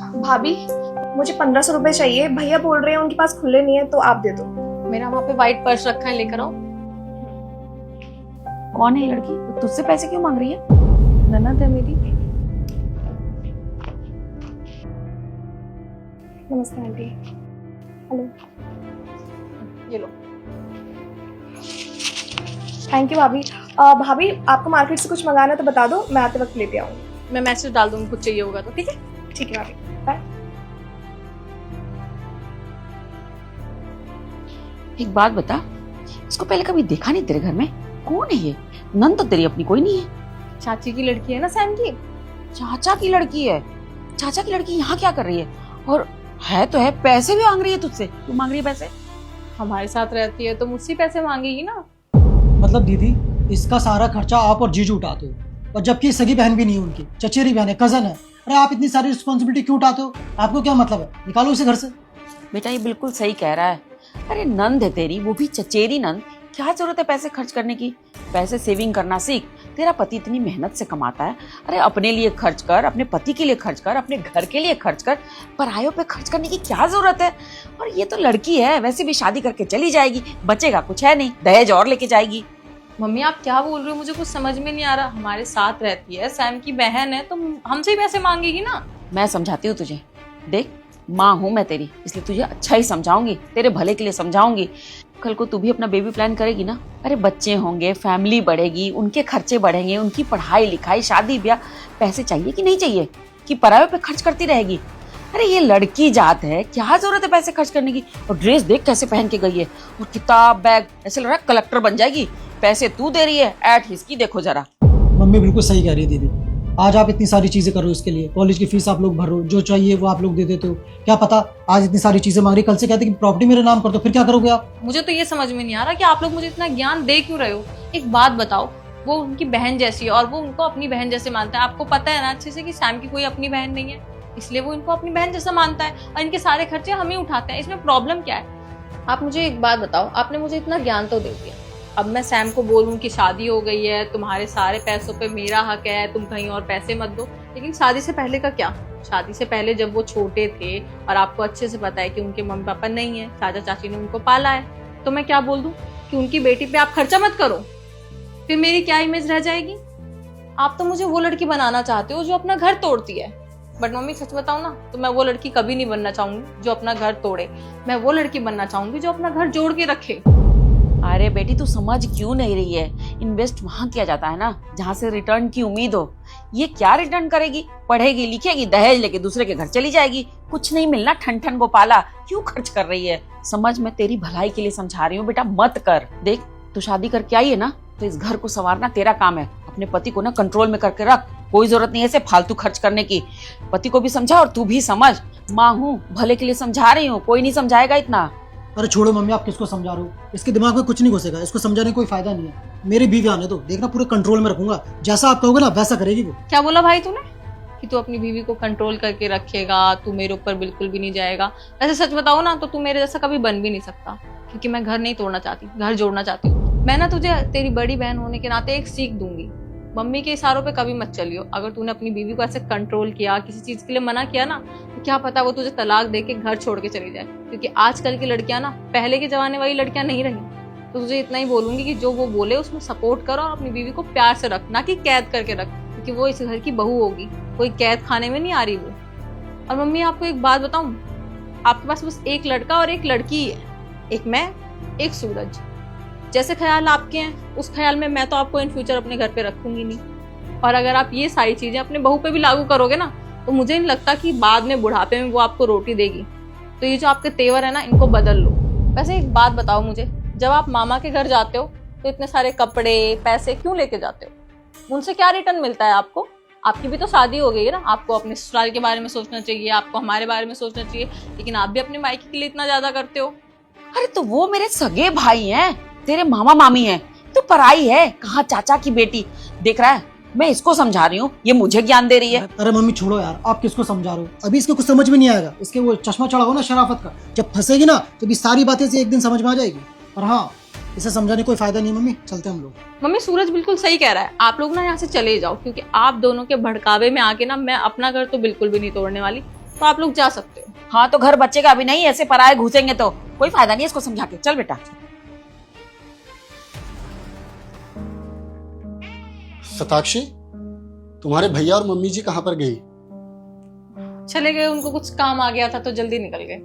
भाभी मुझे 1500 रुपए चाहिए, भैया बोल रहे हैं उनके पास खुले नहीं है तो आप दे दो। मेरा वहाँ पे व्हाइट पर्स रखा है, लेकर आओ। कौन है ये लड़की? वो तुझसे पैसे क्यों मांग रही है? ननद है मेरी। नमस्ते आंटी। हेलो। ये लो। थैंक यू भाभी। भाभी आपको मार्केट से कुछ मंगाना है तो बता दो, मैं आते वक्त लेते आऊंगी। मैं मैसेज डाल दूंगी, कुछ चाहिए होगा तो। ठीक है? ठीक है भाभी, बाय। एक बात बता, इसको पहले कभी देखा नहीं तेरे घर में? कौन है ये? नन तो तेरी अपनी कोई नहीं है। चाची की लड़की है ना सैम की। चाचा की लड़की है? चाचा की लड़की यहाँ क्या कर रही है? और है तो है, पैसे भी मांग रही है तुझसे। तू मांग रही है पैसे? हमारे साथ रहती है तो मुझसे पैसे मांगेगी ना। मतलब दीदी, इसका सारा खर्चा आप और जीजू उठाते हो, और जबकि सगी बहन भी नहीं है उनकी, चचेरी बहन है, कजन है। अरे आप इतनी सारी रिस्पॉन्सिबिलिटी क्यों उठाते हो? आपको क्या मतलब है? निकालो उसे घर से। बेटा ये बिल्कुल सही कह रहा है। अरे नंद है तेरी, वो भी चचेरी नंद, क्या जरूरत है पैसे खर्च करने की? पैसे सेविंग करना सीख। तेरा पति इतनी मेहनत से कमाता है। अरे अपने लिए खर्च कर, अपने पति के लिए खर्च कर, अपने घर के लिए खर्च कर। परायों पे खर्च करने की क्या जरूरत है? और ये तो लड़की है, वैसे भी शादी करके चली जाएगी, बचेगा कुछ है नहीं, दहेज और लेके जाएगी। मम्मी आप क्या बोल रहे हो? मुझे कुछ समझ में नहीं आ रहा। हमारे साथ रहती है, सैम की बहन है, तो हमसे ही पैसे मांगेगी ना। मैं समझाती हूँ तुझे। देख, माँ हूँ मैं तेरी, इसलिए तुझे अच्छा ही समझाऊंगी, तेरे भले के लिए समझाऊंगी। कल को तू भी अपना बेबी प्लान करेगी ना, अरे बच्चे होंगे, फैमिली बढ़ेगी, उनके खर्चे बढ़ेंगे, उनकी पढ़ाई लिखाई, शादी ब्याह, पैसे चाहिए कि नहीं चाहिए कि परायों पे खर्च करती रहेगी? अरे ये लड़की जात है, क्या जरूरत है पैसे खर्च करने की? और ड्रेस देख कैसे पहन के गई है, और किताब बैग, ऐसे लग रहा है कलेक्टर बन जाएगी। पैसे तू दे रही है, ऐट हिसकी देखो जरा। मम्मी बिल्कुल सही कह रही है दीदी। आज आप इतनी सारी चीजें कर रहे हो इसके लिए, कॉलेज की फीस आप लोग भर रहे हो, जो चाहिए वो आप लोग दे देते हो। क्या पता आज इतनी सारी चीजें मांग रही, कल से कहते कि प्रॉपर्टी मेरे नाम कर दो, फिर क्या करोगे आप? मुझे तो ये समझ में नहीं आ रहा कि आप लोग मुझे इतना ज्ञान दे क्यों रहे हो। एक बात बताओ, वो उनकी बहन जैसी है और वो उनको अपनी बहन जैसे मानता है। आपको पता है ना अच्छे से कि सैम की कोई अपनी बहन नहीं है, इसलिए वो इनको अपनी बहन जैसा मानता है और इनके सारे खर्चे हम ही उठाते हैं। इसमें प्रॉब्लम क्या है? आप मुझे एक बात बताओ, आपने मुझे इतना ज्ञान तो दे दिया, अब मैं सैम को बोलूं कि शादी हो गई है, तुम्हारे सारे पैसों पे मेरा हक है, तुम कहीं और पैसे मत दो, लेकिन शादी से पहले का क्या? शादी से पहले जब वो छोटे थे और आपको अच्छे से पता है कि उनके मम्मी पापा नहीं है, चाचा चाची ने उनको पाला है, तो मैं क्या बोल दूं कि उनकी बेटी पे आप खर्चा मत करो? फिर मेरी क्या इमेज रह जाएगी? आप तो मुझे वो लड़की बनाना चाहते हो जो अपना घर तोड़ती है। बट मम्मी सच बताऊं ना, तो मैं वो लड़की कभी नहीं बनना चाहूंगी जो अपना घर तोड़े। मैं वो लड़की बनना चाहूंगी जो अपना घर जोड़ के रखे। अरे बेटी तू समझ क्यों नहीं रही है? इन्वेस्ट वहां किया जाता है ना जहाँ से रिटर्न की उम्मीद हो। ये क्या रिटर्न करेगी? पढ़ेगी लिखेगी, दहेज लेके दूसरे के घर चली जाएगी, कुछ नहीं मिलना, ठन ठन गोपाला। क्यों खर्च कर रही है? समझ, मैं तेरी भलाई के लिए समझा रही हूँ बेटा, मत कर। देख तू शादी करके आई है ना, तो इस घर को संवारना तेरा काम है। अपने पति को ना कंट्रोल में करके रख, कोई जरूरत नहीं है ऐसे फालतू खर्च करने की। पति को भी समझा और तू भी समझ। माँ हूँ, भले के लिए समझा रही हूँ, कोई नहीं समझाएगा इतना। अरे छोड़ो मम्मी, आप किसको समझा रहे हो? इसके दिमाग में कुछ नहीं घुसेगा, इसको समझाने का कोई फायदा नहीं है। मेरी बीवी आने दो, देखना पूरे कंट्रोल में रखूंगा, जैसा आप कहोगे ना वैसा करेगी वो। क्या बोला भाई तूने कि तू अपनी बीवी को कंट्रोल करके रखेगा, तू मेरे ऊपर बिल्कुल भी नहीं जाएगा? वैसे सच बताओ ना तो तू मेरे जैसा कभी बन भी नहीं सकता, क्योंकि मैं घर नहीं तोड़ना चाहती, घर जोड़ना चाहती हूँ। मैं ना तुझे तेरी बड़ी बहन होने के नाते एक सीख दूंगी, मम्मी के इशारों पे कभी मत चलियो। अगर तूने अपनी बीवी को ऐसे कंट्रोल किया, किसी चीज के लिए मना किया ना, तो क्या पता वो तुझे तलाक दे के घर छोड़ के चली जाए, क्योंकि आजकल की लड़कियां ना पहले के जमाने वाली लड़कियां नहीं रही। तो तुझे इतना ही बोलूंगी कि जो वो बोले उसमें सपोर्ट करो और अपनी बीवी को प्यार से रख, ना कि कैद करके रख, क्योंकि वो इस घर की बहू होगी, कोई कैद खाने में नहीं आ रही वो। और मम्मी आपको एक बात बताऊं, आपके पास बस एक लड़का और एक लड़की है, एक मैं, एक सूरज। जैसे ख्याल आपके हैं उस ख्याल में मैं तो आपको इन फ्यूचर अपने घर पे रखूंगी नहीं। और अगर आप ये सारी चीजें अपने बहू पे भी लागू करोगे ना, तो मुझे नहीं लगता कि बाद में बुढ़ापे में वो आपको रोटी देगी। तो ये जो आपके तेवर है ना, इनको बदल लो। वैसे एक बात बताओ मुझे, जब आप मामा के घर जाते हो तो इतने सारे कपड़े पैसे क्यों लेके जाते हो? उनसे क्या रिटर्न मिलता है आपको? आपकी भी तो शादी हो गई है ना, आपको अपने ससुराल के बारे में सोचना चाहिए, आपको हमारे बारे में सोचना चाहिए, लेकिन आप भी अपने मायके के लिए इतना ज्यादा करते हो। अरे तो वो मेरे सगे भाई हैं, तेरे मामा मामी हैं, तो पराई है कहाँ चाचा की बेटी। देख रहा है, मैं इसको समझा रही हूँ, ये मुझे ज्ञान दे रही है। अरे मम्मी छोड़ो यार, आप किसको समझा रहे हो? अभी इसके कुछ समझ में नहीं आएगा, इसके वो चश्मा चढ़ा हो ना शराफत का, जब फंसेगी ना तो भी सारी बातें से एक दिन समझ में आ जाएगी। और हाँ, इसे समझाने कोई फायदा नहीं मम्मी, चलते हम लोग। मम्मी सूरज बिल्कुल सही कह रहा है, आप लोग ना यहाँ से चले जाओ, क्योंकि आप दोनों के भड़कावे में आके ना मैं अपना घर तो बिल्कुल भी नहीं तोड़ने वाली। तो आप लोग जा सकते हो। हाँ तो घर बच्चेगा अभी नहीं, ऐसे पराये घुसेंगे तो कोई फायदा नहीं है इसको समझा के। चल बेटा। शताक्षी, तुम्हारे भैया और मम्मी जी कहाँ पर गई? चले गए, उनको कुछ काम आ गया था तो जल्दी निकल गए।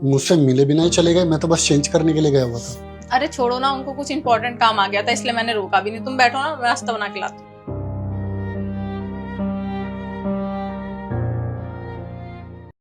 मुझसे मिले बिना ही चले गए? मैं तो बस चेंज करने के लिए गया हुआ था। अरे छोड़ो ना, उनको कुछ इंपॉर्टेंट काम आ गया था इसलिए मैंने रोका भी नहीं। तुम बैठो ना, मैं नाश्ता बना के लाती हूँ।